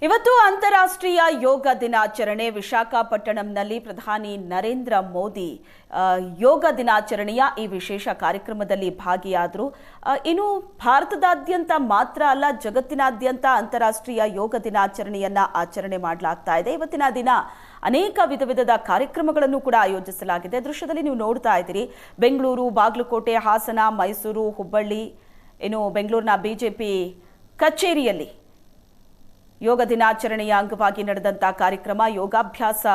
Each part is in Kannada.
ಇವತ್ತು ಅಂತಾರಾಷ್ಟ್ರೀಯ ಯೋಗ ದಿನಾಚರಣೆ. ವಿಶಾಖಪಟ್ಟಣಂನಲ್ಲಿ ಪ್ರಧಾನಿ ನರೇಂದ್ರ ಮೋದಿ ಯೋಗ ದಿನಾಚರಣೆಯ ಈ ವಿಶೇಷ ಕಾರ್ಯಕ್ರಮದಲ್ಲಿ ಭಾಗಿಯಾದರು. ಇನ್ನು ಭಾರತದಾದ್ಯಂತ ಮಾತ್ರ ಅಲ್ಲ, ಜಗತ್ತಿನಾದ್ಯಂತ ಅಂತಾರಾಷ್ಟ್ರೀಯ ಯೋಗ ದಿನಾಚರಣೆಯನ್ನ ಆಚರಣೆ ಮಾಡಲಾಗ್ತಾ ಇದೆ. ಇವತ್ತಿನ ದಿನ ಅನೇಕ ವಿಧದ ಕಾರ್ಯಕ್ರಮಗಳನ್ನು ಕೂಡ ಆಯೋಜಿಸಲಾಗಿದೆ. ದೃಶ್ಯದಲ್ಲಿ ನೀವು ನೋಡ್ತಾ ಇದ್ದೀರಿ, ಬೆಂಗಳೂರು, ಬಾಗಲಕೋಟೆ, ಹಾಸನ, ಮೈಸೂರು, ಹುಬ್ಬಳ್ಳಿ, ಇನ್ನು ಬೆಂಗಳೂರಿನ ಬಿಜೆಪಿ ಕಚೇರಿಯಲ್ಲಿ ಯೋಗ ದಿನಾಚರಣೆಯ ಅಂಗವಾಗಿ ನಡೆದಂತಹ ಕಾರ್ಯಕ್ರಮ, ಯೋಗಾಭ್ಯಾಸ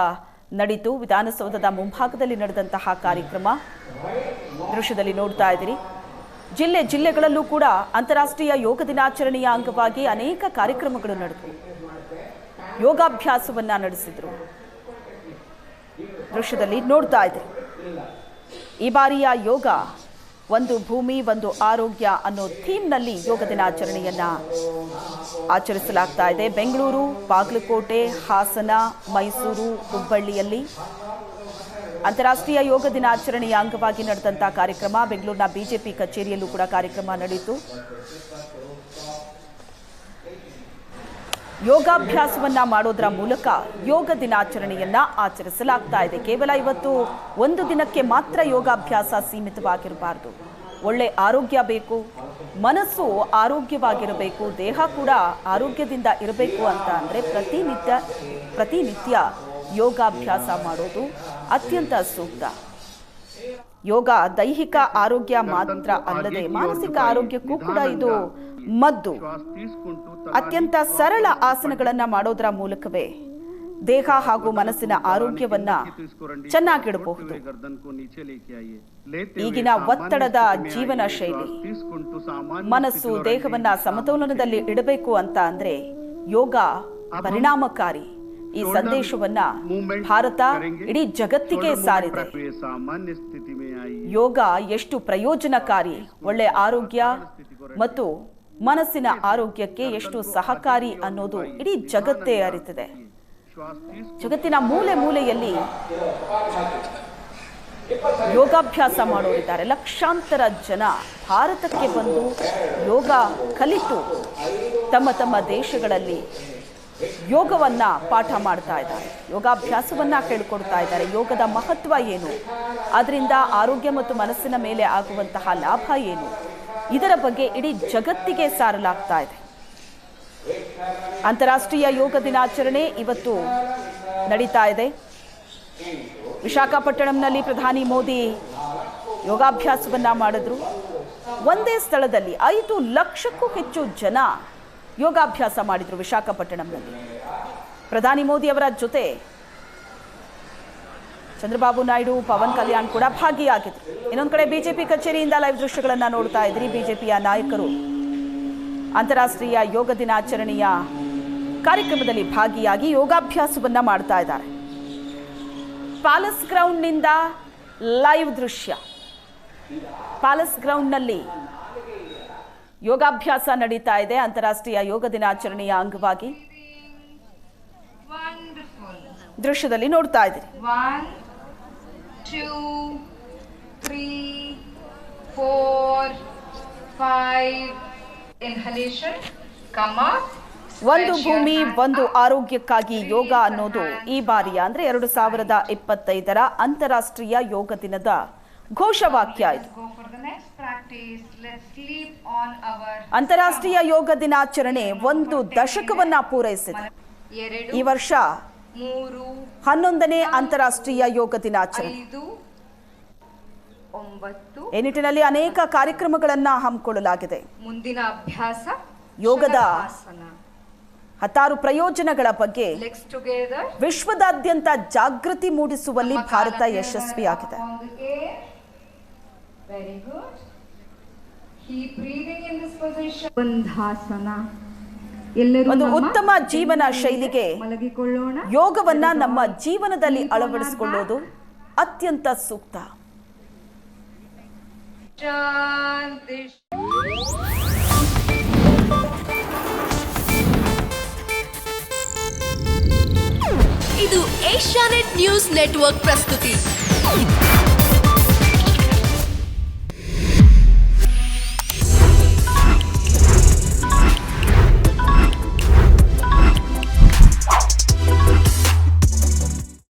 ನಡೆಯಿತು. ವಿಧಾನಸೌಧದ ಮುಂಭಾಗದಲ್ಲಿ ನಡೆದಂತಹ ಕಾರ್ಯಕ್ರಮ ದೃಶ್ಯದಲ್ಲಿ ನೋಡ್ತಾ ಇದ್ದೀರಿ. ಜಿಲ್ಲೆಗಳಲ್ಲೂ ಕೂಡ ಅಂತಾರಾಷ್ಟ್ರೀಯ ಯೋಗ ದಿನಾಚರಣೆಯ ಅಂಗವಾಗಿ ಅನೇಕ ಕಾರ್ಯಕ್ರಮಗಳು ನಡೆದವು. ಯೋಗಾಭ್ಯಾಸವನ್ನ ನಡೆಸಿದ್ರು. ದೃಶ್ಯದಲ್ಲಿ ನೋಡ್ತಾ ಇದ್ದೀರಿ. ಈ ಬಾರಿಯ ಯೋಗ ಒಂದು ಭೂಮಿ ಒಂದು ಆರೋಗ್ಯ ಅನ್ನೋ ಥೀಮ್ನಲ್ಲಿ ಯೋಗ ದಿನಾಚರಣೆಯನ್ನ ಆಚರಿಸಲಾಗ್ತಾ ಇದೆ. ಬೆಂಗಳೂರು, ಬಾಗಲಕೋಟೆ, ಹಾಸನ, ಮೈಸೂರು, ಹುಬ್ಬಳ್ಳಿಯಲ್ಲಿ ಅಂತಾರಾಷ್ಟ್ರೀಯ ಯೋಗ ದಿನಾಚರಣೆಯ ಅಂಗವಾಗಿ ನಡೆದಂತಹ ಕಾರ್ಯಕ್ರಮ. ಬೆಂಗಳೂರಿನ ಬಿಜೆಪಿ ಕಚೇರಿಯಲ್ಲೂ ಕೂಡ ಕಾರ್ಯಕ್ರಮ ನಡೆಯಿತು. ಯೋಗಾಭ್ಯಾಸವನ್ನ ಮಾಡೋದರ ಮೂಲಕ ಯೋಗ ದಿನಾಚರಣೆಯನ್ನ ಆಚರಿಸಲಾಗ್ತಾ ಇದೆ. ಕೇವಲ ಇವತ್ತು ಒಂದು ದಿನಕ್ಕೆ ಮಾತ್ರ ಯೋಗಾಭ್ಯಾಸ ಸೀಮಿತವಾಗಿರಬಾರದು. ಒಳ್ಳೆ ಆರೋಗ್ಯ ಬೇಕು, ಮನಸ್ಸು ಆರೋಗ್ಯವಾಗಿರಬೇಕು, ದೇಹ ಕೂಡ ಆರೋಗ್ಯದಿಂದ ಇರಬೇಕು ಅಂತ ಅಂದರೆ ಪ್ರತಿನಿತ್ಯ ಯೋಗಾಭ್ಯಾಸ ಮಾಡೋದು ಅತ್ಯಂತ ಸೂಕ್ತ. ಯೋಗ ದೈಹಿಕ ಆರೋಗ್ಯ ಮಾತ್ರ ಅಲ್ಲದೆ ಮಾನಸಿಕ ಆರೋಗ್ಯಕ್ಕೂ ಕೂಡ ಇದು ಮದ್ದು. ಅತ್ಯಂತ ಸರಳ ಆಸನಗಳನ್ನ ಮಾಡೋದರ ಮೂಲಕವೇ ದೇಹ ಹಾಗೂ ಮನಸ್ಸಿನ ಆರೋಗ್ಯವನ್ನ ಚೆನ್ನಾಗಿಡಬಹುದು. ಈಗಿನ ಒತ್ತಡದ ಜೀವನ ಶೈಲಿ ಮನಸ್ಸು ದೇಹವನ್ನ ಸಮತೋಲನದಲ್ಲಿ ಇಡಬೇಕು ಅಂತ ಅಂದ್ರೆ ಯೋಗ ಪರಿಣಾಮಕಾರಿ. ಈ ಸಂದೇಶವನ್ನ ಭಾರತ ಇಡೀ ಜಗತ್ತಿಗೆ ಸಾರಿದೆ. ಯೋಗ ಎಷ್ಟು ಪ್ರಯೋಜನಕಾರಿ, ಒಳ್ಳೆ ಆರೋಗ್ಯ ಮತ್ತು ಮನಸ್ಸಿನ ಆರೋಗ್ಯಕ್ಕೆ ಎಷ್ಟು ಸಹಕಾರಿ ಅನ್ನೋದು ಇಡೀ ಜಗತ್ತೇ ಅರಿತಿದೆ. ಜಗತ್ತಿನ ಮೂಲೆ ಮೂಲೆಯಲ್ಲಿ ಯೋಗಾಭ್ಯಾಸ ಮಾಡೋರಿದ್ದಾರೆ. ಲಕ್ಷಾಂತರ ಜನ ಭಾರತಕ್ಕೆ ಬಂದು ಯೋಗ ಕಲಿತು ತಮ್ಮ ದೇಶಗಳಲ್ಲಿ ಯೋಗವನ್ನ ಪಾಠ ಮಾಡ್ತಾ ಇದ್ದಾರೆ, ಯೋಗಾಭ್ಯಾಸವನ್ನ ಕೇಳಿಕೊಡ್ತಾ ಇದ್ದಾರೆ. ಯೋಗದ ಮಹತ್ವ ಏನು, ಅದರಿಂದ ಆರೋಗ್ಯ ಮತ್ತು ಮನಸ್ಸಿನ ಮೇಲೆ ಆಗುವಂತಹ ಲಾಭ ಏನು, ಇದರ ಬಗ್ಗೆ ಇಡೀ ಜಗತ್ತಿಗೆ ಸಾರಲಾಗ್ತಾ ಇದೆ. ಅಂತಾರಾಷ್ಟ್ರೀಯ ಯೋಗ ದಿನಾಚರಣೆ ಇವತ್ತು ನಡೀತಾ ಇದೆ. ವಿಶಾಖಪಟ್ಟಣಂನಲ್ಲಿ ಪ್ರಧಾನಿ ಮೋದಿ ಯೋಗಾಭ್ಯಾಸವನ್ನ ಮಾಡಿದ್ರು. ಒಂದೇ ಸ್ಥಳದಲ್ಲಿ 5 ಲಕ್ಷಕ್ಕೂ ಹೆಚ್ಚು ಜನ ಯೋಗಾಭ್ಯಾಸ ಮಾಡಿದ್ರು. ವಿಶಾಖಪಟ್ಟಣಂನಲ್ಲಿ ಪ್ರಧಾನಿ ಮೋದಿ ಅವರ ಜೊತೆ ಚಂದ್ರಬಾಬು ನಾಯ್ಡು, ಪವನ್ ಕಲ್ಯಾಣ್ ಕೂಡ ಭಾಗಿಯಾಗಿದ್ರು. ಇನ್ನೊಂದು ಕಡೆ ಬಿಜೆಪಿ ಕಚೇರಿಯಿಂದ ಲೈವ್ ದೃಶ್ಯಗಳನ್ನ ನೋಡ್ತಾ ಇದ್ರಿ. ಬಿಜೆಪಿಯ ನಾಯಕರು ಅಂತಾರಾಷ್ಟ್ರೀಯ ಯೋಗ ದಿನಾಚರಣೆಯ ಕಾರ್ಯಕ್ರಮದಲ್ಲಿ ಭಾಗಿಯಾಗಿ ಯೋಗಾಭ್ಯಾಸವನ್ನ ಮಾಡ್ತಾ ಇದ್ದಾರೆ. ಪ್ಯಾಲೇಸ್ ಗ್ರೌಂಡ್ನಿಂದ ಲೈವ್ ದೃಶ್ಯ. ಪ್ಯಾಲೇಸ್ ಗ್ರೌಂಡ್ನಲ್ಲಿ ಯೋಗಾಭ್ಯಾಸ ನಡೀತಾ ಇದೆ ಅಂತಾರಾಷ್ಟ್ರೀಯ ಯೋಗ ದಿನಾಚರಣೆಯ ಅಂಗವಾಗಿ. ದೃಶ್ಯದಲ್ಲಿ ನೋಡ್ತಾ ಇದ್ದೀರಿ. 1 2 3 4 5 inhalation, come up. ಒಂದು ಭೂಮಿ ಒಂದು ಆರೋಗ್ಯಕ್ಕಾಗಿ ಯೋಗ ಅನ್ನೋದು ಈ ಬಾರಿಯ ಅಂದ್ರೆ 2025ರ ಅಂತಾರಾಷ್ಟ್ರೀಯ ಯೋಗ ದಿನದ ಘೋಷವಾಕ್ಯ ಇದು. ಅಂತಾರಾಷ್ಟ್ರೀಯ ಯೋಗ ದಿನಾಚರಣೆ 1 ದಶಕವನ್ನ ಪೂರೈಸಿದೆ. ಈ ವರ್ಷ 11ನೇ ಅಂತಾರಾಷ್ಟ್ರೀಯ ಯೋಗ ದಿನಾಚರಣೆ. ಈ ನಿಟ್ಟಿನಲ್ಲಿ ಅನೇಕ ಕಾರ್ಯಕ್ರಮಗಳನ್ನ ಹಮ್ಮಿಕೊಳ್ಳಲಾಗಿದೆ. ಮುಂದಿನ ಅಭ್ಯಾಸ ಯೋಗದ 10 ಪ್ರಯೋಜನಗಳ ಬಗ್ಗೆ ವಿಶ್ವದಾದ್ಯಂತ ಜಾಗೃತಿ ಮೂಡಿಸುವಲ್ಲಿ ಭಾರತ ಯಶಸ್ವಿಯಾಗಿದೆ. ಒಂದು ಉತ್ತಮ ಜೀವನ ಶೈಲಿಗೆ ಯೋಗವನ್ನ ನಮ್ಮ ಜೀವನದಲ್ಲಿ ಅಳವಡಿಸಿಕೊಳ್ಳೋದು ಅತ್ಯಂತ ಸೂಕ್ತ. ಇದು ಏಷ್ಯಾನೆಟ್ ನ್ಯೂಸ್ ನೆಟ್ವರ್ಕ್ ಪ್ರಸ್ತುತಿ.